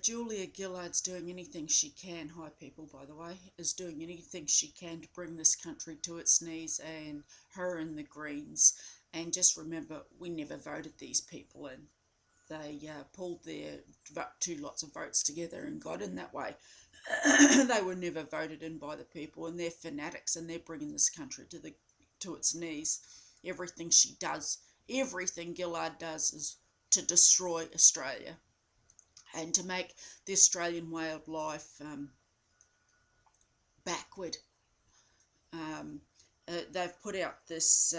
Julia Gillard's doing anything she can, hi people by the way, is doing anything she can to bring this country to its knees, and her and the Greens. And just remember, we never voted these people in. They pulled their two lots of votes together and got in that way. They were never voted in by the people, and they're fanatics, and they're bringing this country to its knees. Everything she does, everything Gillard does, is to destroy Australia and to make the Australian way of life backward. Um, they've put out this,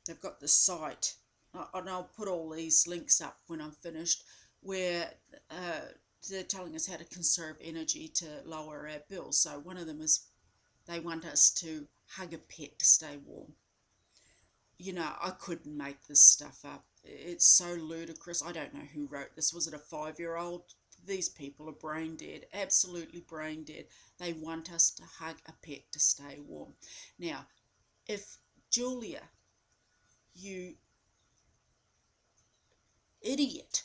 they've got the site, and I'll put all these links up when I'm finished, where they're telling us how to conserve energy to lower our bills. So one of them is they want us to hug a pet to stay warm. You know, I couldn't make this stuff up. It's so ludicrous. I don't know who wrote this. Was it a 5-year-old? These people are brain dead, absolutely brain dead. They want us to hug a pet to stay warm. Now, if Julia, you idiot,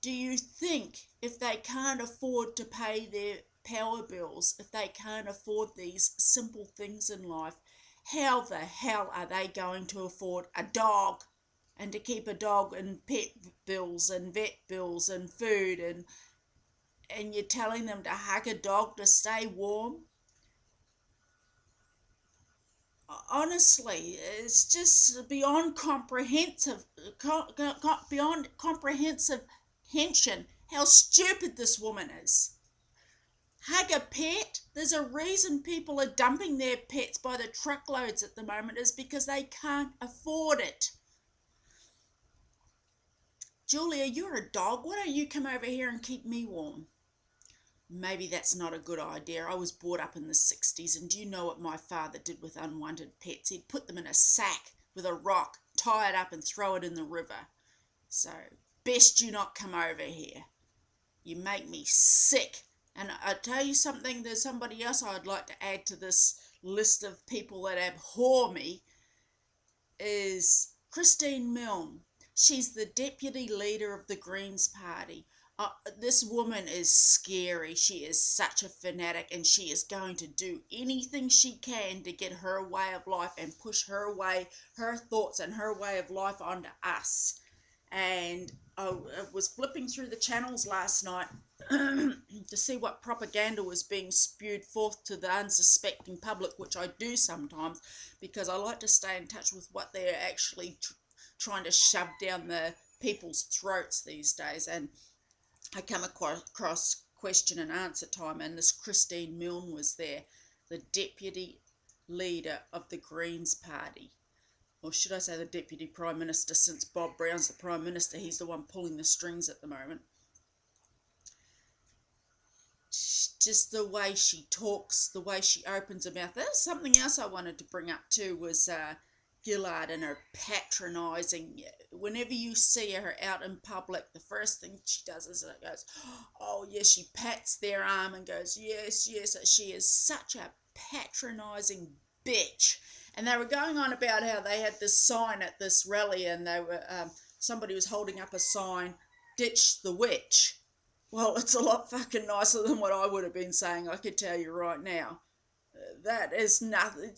do you think if they can't afford to pay their power bills, if they can't afford these simple things in life, how the hell are they going to afford a dog, and to keep a dog, and pet bills and vet bills and food, and you're telling them to hug a dog to stay warm? Honestly, it's just beyond comprehensive, beyond comprehension how stupid this woman is. Hug a pet? There's a reason people are dumping their pets by the truckloads at the moment, is because they can't afford it. Julia, you're a dog. Why don't you come over here and keep me warm? Maybe that's not a good idea. I was brought up in the 60s, and do you know what my father did with unwanted pets? He'd put them in a sack with a rock, tie it up and throw it in the river. So, best you not come over here. You make me sick. And I tell you something, there's somebody else I'd like to add to this list of people that abhor me, is Christine Milne. She's the deputy leader of the Greens Party. This woman is scary. She is such a fanatic, and she is going to do anything she can to get her way of life and push her way, her thoughts and her way of life onto us. And I was flipping through the channels last night to see what propaganda was being spewed forth to the unsuspecting public, which I do sometimes because I like to stay in touch with what they're actually trying to shove down the people's throats these days. And I come across question and answer time, and this Christine Milne was there, the deputy leader of the Greens Party. Or should I say the Deputy Prime Minister, since Bob Brown's the Prime Minister. He's the one pulling the strings at the moment. Just the way she talks, the way she opens her mouth. That's something else I wanted to bring up too, was Gillard and her patronising. Whenever you see her out in public, the first thing she does is it goes, oh yes, she pats their arm and goes, yes, yes. She is such a patronising bitch. And they were going on about how they had this sign at this rally, and they were somebody was holding up a sign, "Ditch the witch." Well, it's a lot fucking nicer than what I would have been saying, I could tell you right now. That is nothing.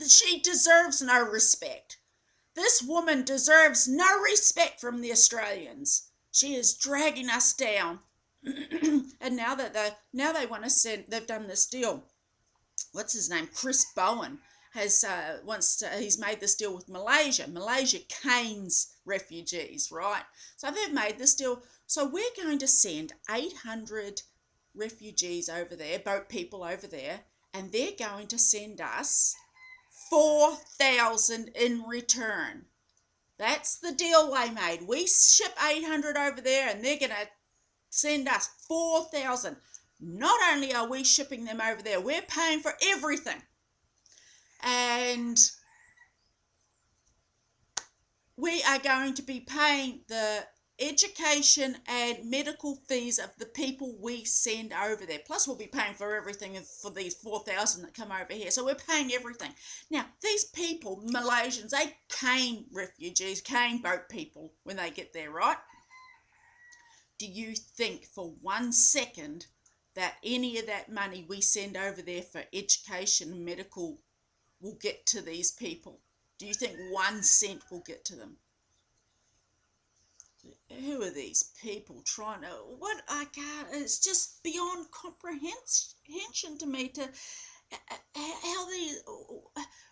She deserves no respect. This woman deserves no respect from the Australians. She is dragging us down. And now they want to send, they've done this deal. What's his name? Chris Bowen has he's made this deal with Malaysia. Malaysia canes refugees, right? So they've made this deal. So we're going to send 800 refugees over there, boat people over there, and they're going to send us 4,000 in return. That's the deal they made. We ship 800 over there, and they're going to send us 4,000. Not only are we shipping them over there, we're paying for everything. And we are going to be paying the education and medical fees of the people we send over there. Plus, we'll be paying for everything for these 4,000 that come over here. So we're paying everything. Now, these people, Malaysians, they cane refugees, cane boat people when they get there, right? Do you think for 1 second that any of that money we send over there for education and medical will get to these people? Do you think 1 cent will get to them? Who are these people trying to, what, I can't, it's just beyond comprehension to me to how these,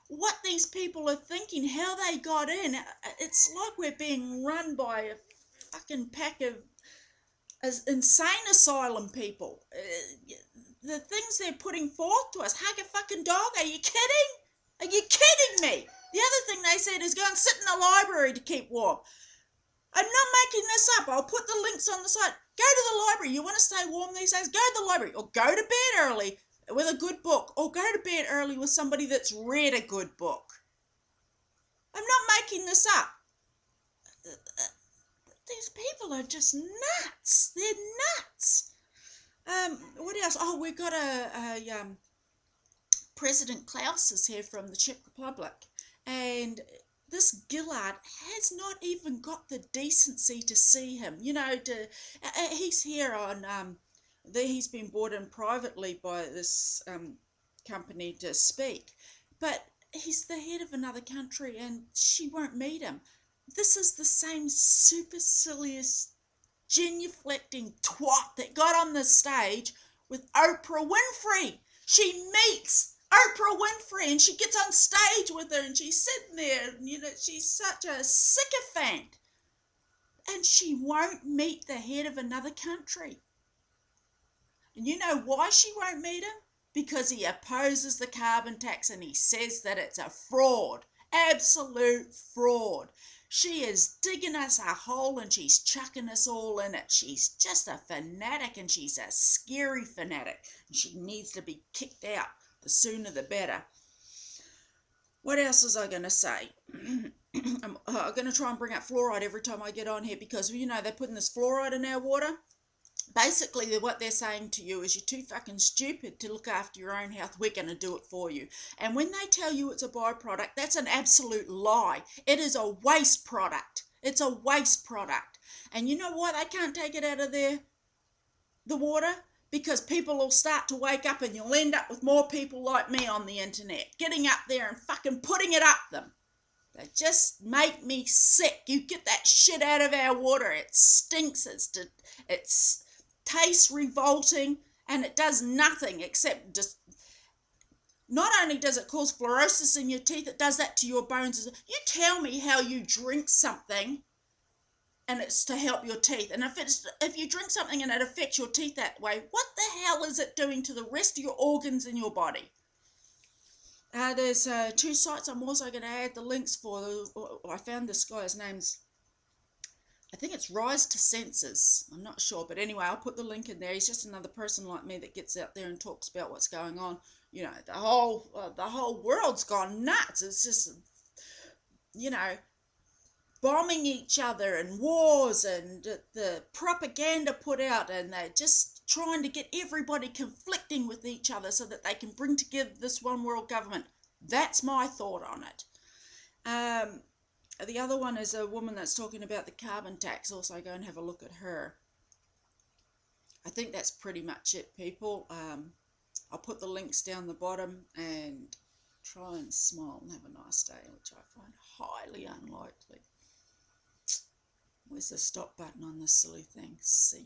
what these people are thinking, how they got in. It's like we're being run by a fucking pack of insane asylum people. The things they're putting forth to us, hug a fucking dog, are you kidding? Are you kidding me? The other thing they said is go and sit in the library to keep warm. I'm not making this up. I'll put the links on the site. Go to the library. You want to stay warm these days? Go to the library, or go to bed early with a good book, or go to bed early with somebody that's read a good book. I'm not making this up. These people are just nuts. They're nuts. What else? Oh, we've got a President Klaus is here from the Czech Republic, and this Gillard has not even got the decency to see him. You know, he's here on he's been brought in privately by this company to speak, but he's the head of another country, and she won't meet him. This is the same supercilious, genuflecting twat that got on the stage with Oprah Winfrey. She meets Oprah Winfrey and she gets on stage with her and she's sitting there, and, you know, she's such a sycophant. And she won't meet the head of another country. And you know why she won't meet him? Because he opposes the carbon tax and he says that it's a fraud. Absolute fraud. She is digging us a hole and she's chucking us all in it. She's just a fanatic, and she's a scary fanatic. And she needs to be kicked out. The sooner the better. What else was I going to say? I'm going to try and bring up fluoride every time I get on here, because, you know, they're putting this fluoride in our water. Basically, what they're saying to you is you're too fucking stupid to look after your own health. We're going to do it for you. And when they tell you it's a byproduct, that's an absolute lie. It is a waste product. It's a waste product. And you know why they can't take it out of the water? Because people will start to wake up and you'll end up with more people like me on the internet, getting up there and fucking putting it up them. They just make me sick. You get that shit out of our water. It stinks. It's tastes revolting, and it does nothing except just, not only does it cause fluorosis in your teeth, it does that to your bones. You tell me how you drink something and it's to help your teeth, and if you drink something and it affects your teeth that way, what the hell is it doing to the rest of your organs in your body? There's 2 sites I'm also going to add the links for. I found this guy, his name's, I think it's Rise to Senses. I'm not sure, but anyway, I'll put the link in there. He's just another person like me that gets out there and talks about what's going on. You know, the whole world's gone nuts. It's just, you know, bombing each other and wars and the propaganda put out, and they're just trying to get everybody conflicting with each other so that they can bring together this one world government. That's my thought on it. The other one is a woman that's talking about the carbon tax. Also go and have a look at her. I think that's pretty much it, people. I'll put the links down the bottom, and try and smile and have a nice day, which I find highly unlikely. Where's the stop button on this silly thing? See ya.